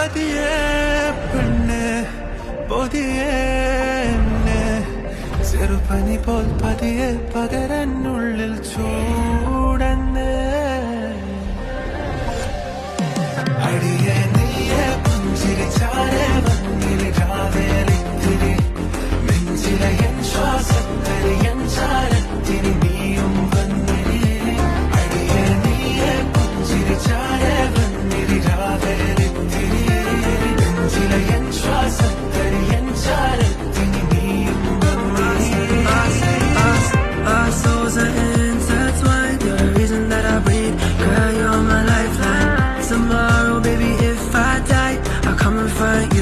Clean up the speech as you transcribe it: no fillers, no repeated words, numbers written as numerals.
പതിയെ പെണ്ണ് പൊതിയെ ചെറുപനി പോൽ പതിയെ പകരനുള്ളിൽ ചൂടന്ന് അടിയെ നീയെ പുഞ്ചിരിച്ചാരെ വന്നിരിക്കാവേലിത്തിരി നെഞ്ചിലെ എൻ ശ്വാസത്തരി എൻ ചാരത്തിരി നീയും വന്നിരി അടിയെ നീയെ പുഞ്ചിരിച്ചാരെ വന്നിരിക്കാവേലിത്തിരി നെഞ്ചിലെ എൻ ശ്വാസത്തരി എൻ ചാരത്തിരി നീയും വന്നിരി. Our souls are intertwined. You're the reason that I breathe. Girl, you're my lifeline. Tomorrow, baby, if I die, I'll come and find